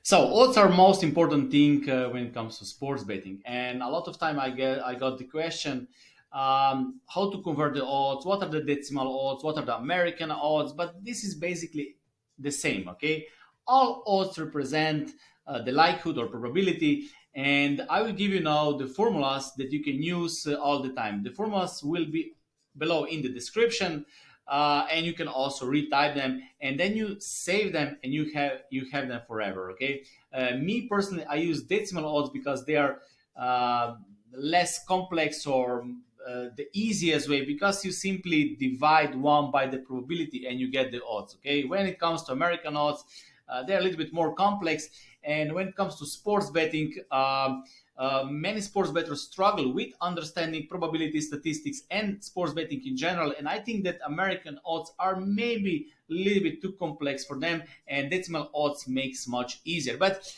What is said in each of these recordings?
So odds are most important thing when it comes to sports betting, and a lot of time I got the question, how to convert the odds, what are the decimal odds, what are the American odds, but this is basically the same. Okay, all odds represent the likelihood or probability, and I will give you now the formulas that you can use all the time. The formulas will be below in the description, and you can also retype them, and then you save them, and you have them forever. Okay, me personally, I use decimal odds because they are less complex, or the easiest way, because you simply divide one by the probability and you get the odds. Okay, when it comes to American odds, they're a little bit more complex, and when it comes to sports betting, many sports bettors struggle with understanding probability statistics and sports betting in general. And I think that American odds are maybe a little bit too complex for them, and decimal odds makes much easier. But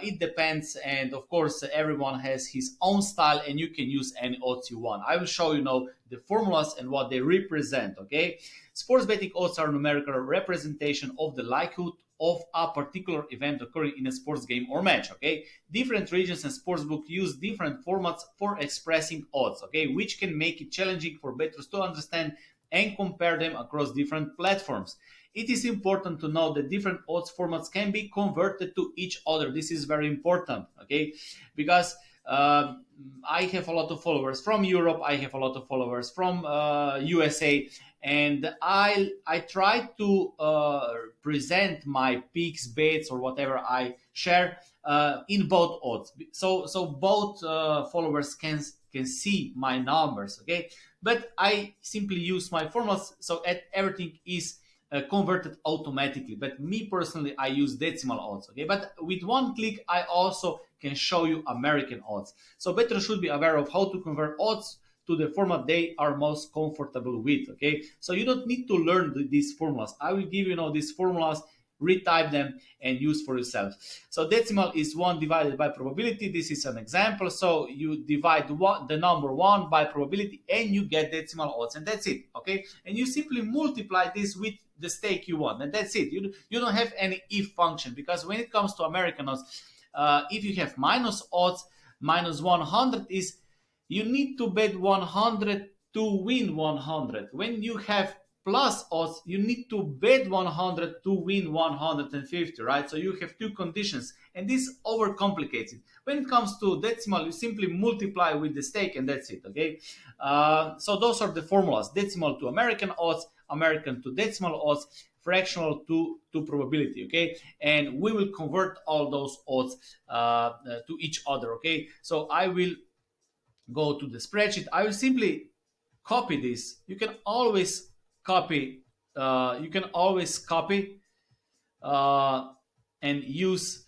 it depends, and of course, everyone has his own style, and you can use any odds you want. I will show you now the formulas and what they represent. Okay, sports betting odds are numerical representation of the likelihood of a particular event occurring in a sports game or match. Okay, different regions and sportsbook use different formats for expressing odds. Okay, which can make it challenging for bettors to understand and compare them across different platforms. It is important to know that different odds formats can be converted to each other. This is very important. Okay, because I have a lot of followers from Europe. I have a lot of followers from USA, and I try to present my picks, bets, or whatever I share in both odds, so both followers can see my numbers. Okay, but I simply use my formulas so that everything is converted automatically. But me personally, I use decimal odds. Okay, but with one click, I also can show you American odds. So bettors should be aware of how to convert odds to the format they are most comfortable with. Okay, so you don't need to learn these formulas. I will give you now these formulas, retype them, and use for yourself. So decimal is 1 divided by probability. This is an example. So you divide the number 1 by probability, and you get decimal odds, and that's it. Okay, and you simply multiply this with the stake you want, and that's it. You don't have any if function, because when it comes to American odds, if you have minus odds, minus 100 is you need to bet 100 to win 100. When you have plus odds, you need to bet 100 to win 150, right? So you have two conditions, and this overcomplicates it. When it comes to decimal, you simply multiply with the stake, and that's it. Okay, so those are the formulas: decimal to American odds, American to decimal odds, fractional to probability. Okay, and we will convert all those odds to each other. Okay, so I will go to the spreadsheet. I will simply copy this. You can always copy. You can always copy and use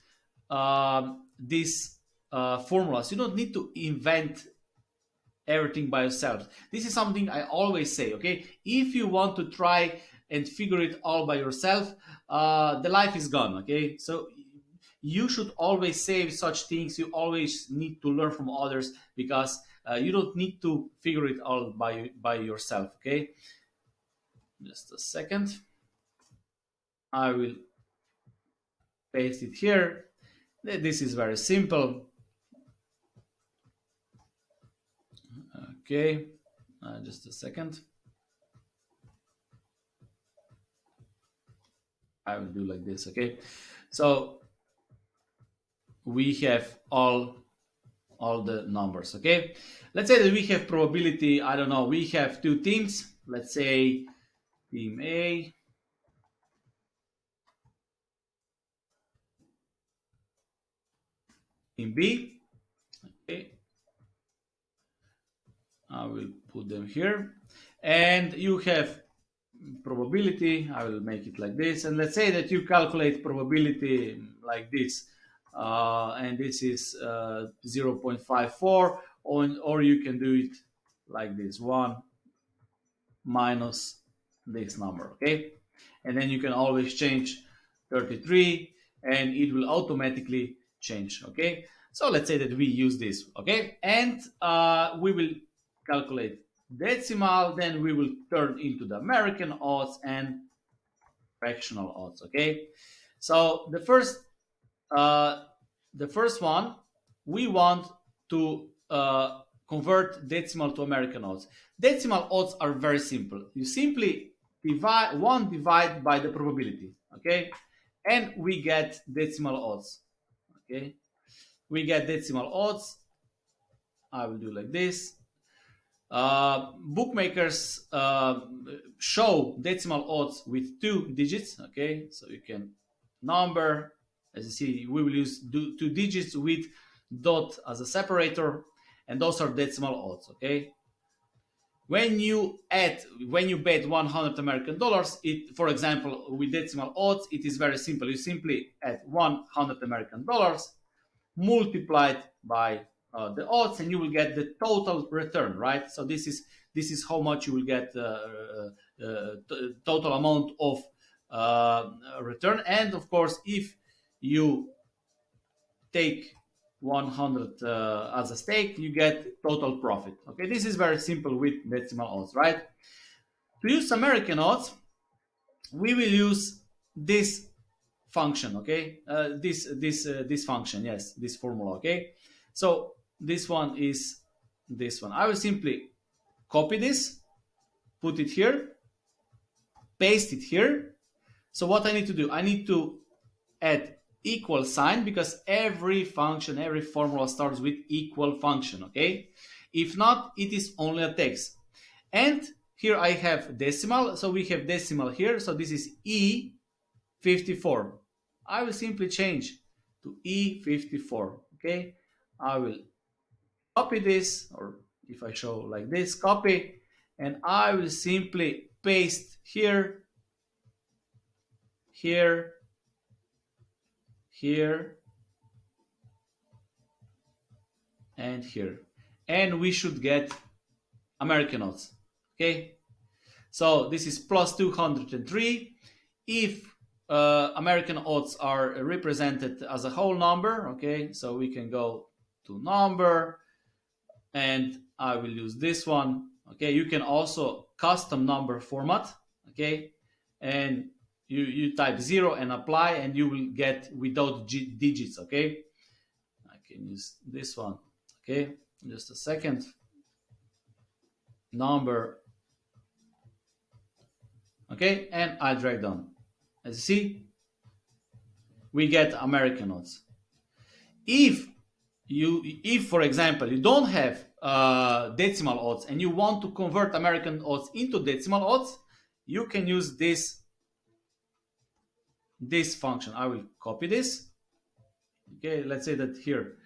these formulas. You don't need to invent everything by yourself. This is something I always say. Okay, if you want to try and figure it all by yourself, the life is gone. Okay, so you should always save such things. You always need to learn from others, because you don't need to figure it all by yourself. Okay, just a second. I will paste it here. This is very simple. Okay, just a second. I will do like this. Okay, so we have all the numbers. Okay, let's say that we have probability. I don't know. We have two teams. Let's say team A, team B. Okay, I will put them here, and you have probability. I will make it like this, and let's say that you calculate probability like this, and this is 0.54, or you can do it like this: 1 minus this number. Okay, and then you can always change 33, and it will automatically change. Okay, so let's say that we use this. Okay, and we will calculate decimal, then we will turn into the American odds and fractional odds. Okay, so the first uh, the first one, we want to convert decimal to American odds. Decimal odds are very simple. You simply divide by the probability, okay, and we get decimal odds. Okay, we get decimal odds. I will do like this. Bookmakers show decimal odds with 2 digits. Okay, so you can number, as you see, we will use 2 digits with dot as a separator, and those are decimal odds. Okay, when you bet $100 American, it, for example, with decimal odds, it is very simple. You simply add $100 American multiplied by the odds, and you will get the total return, right? So this is how much you will get total amount of return. And of course, if you take 100 as a stake, you get total profit. Okay, this is very simple with decimal odds, right? To use American odds, we will use this function. Okay, this function, yes, this formula. Okay, so this one is this one. I will simply copy this, put it here, paste it here. So what I need to do, I need to add equal sign, because every function, every formula starts with equal function. Okay, if not, it is only a text. And here I have decimal, so we have decimal here, so this is E54. I will simply change to E54. Okay, I will copy this, or if I show like this, copy, and I will simply paste here, here, here, and here, and we should get American odds. Okay, so this is plus 203. If American odds are represented as a whole number, okay, so we can go to number, and I will use this one. Okay, you can also custom number format. Okay, and you type 0 and apply, and you will get without digits. Okay, I can use this one. Okay, just a second. Number. Okay, and I drag down. As you see, we get American odds. If for example, you don't have decimal odds and you want to convert American odds into decimal odds, you can use this function. I will copy this. Okay, let's say that here,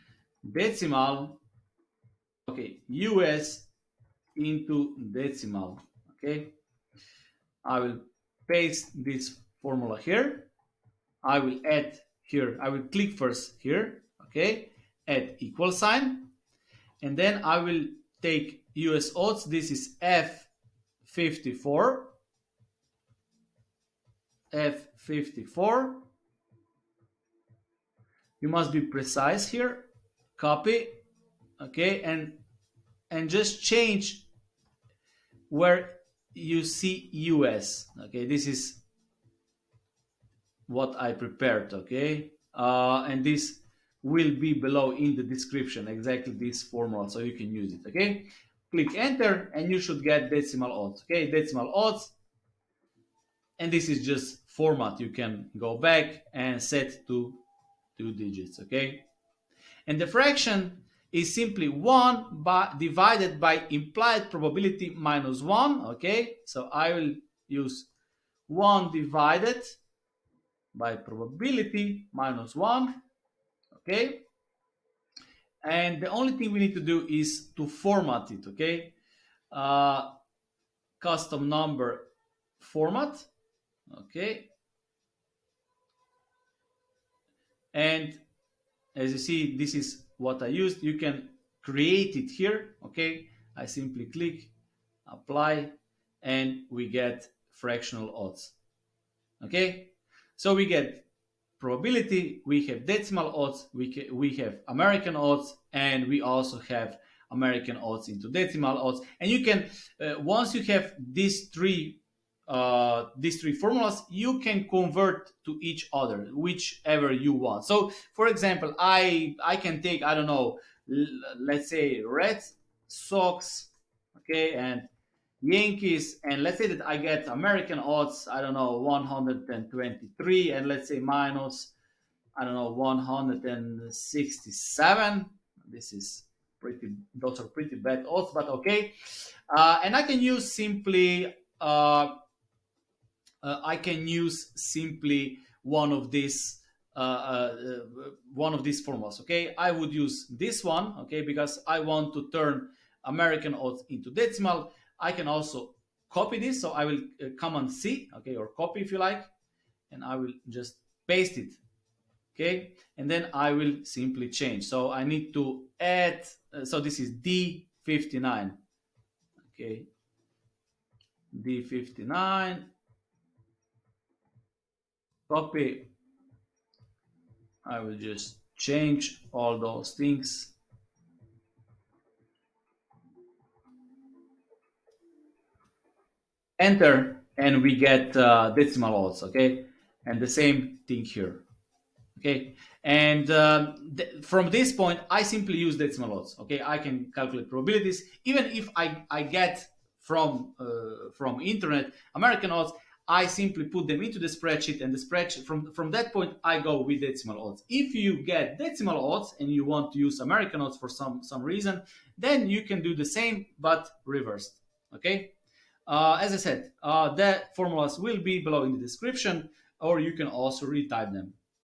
decimal, okay, US into decimal. Okay, I will paste this formula here. I will add here, I will click first here, okay, add equal sign, and then I will take US odds. This is F54, F54. You must be precise here. Copy, okay, and just change where you see US. Okay, this is what I prepared. Okay, and this will be below in the description, exactly this formula, so you can use it. Okay, click enter, and you should get decimal odds. Okay, decimal odds, and this is just format. You can go back and set to 2 digits. Okay, and the fraction is simply 1 divided by implied probability minus 1. Okay, so I will use 1 divided by probability minus 1. Okay, and the only thing we need to do is to format it. Okay, custom number format. Okay, and as you see, this is what I used. You can create it here. Okay, I simply click apply, and we get fractional odds. Okay, so we get probability, we have decimal odds, we have American odds, and we also have American odds into decimal odds. And you can once you have these three these three formulas, you can convert to each other, whichever you want. So, for example, I can take, I don't know, let's say Red Sox, okay, and Yankees, and let's say that I get American odds, I don't know, 123, and let's say minus, I don't know, 167. This is pretty, those are pretty bad odds, but okay. And I can use simply, I can use simply one of these formulas. Okay, I would use this one. Okay, because I want to turn American odds into decimal. I can also copy this, so I will Command C, okay, or copy if you like, and I will just paste it. Okay, and then I will simply change. So I need to add. So this is D59. Okay, D59. Copy. I will just change all those things. Enter, and we get decimal odds. Okay, and the same thing here. Okay, and from this point, I simply use decimal odds. Okay, I can calculate probabilities, even if I get from internet American odds. I simply put them into the spreadsheet, and the spreadsheet, from that point, I go with decimal odds. If you get decimal odds and you want to use American odds for some reason, then you can do the same but reversed. Okay. As I said, the formulas will be below in the description, or you can also retype them.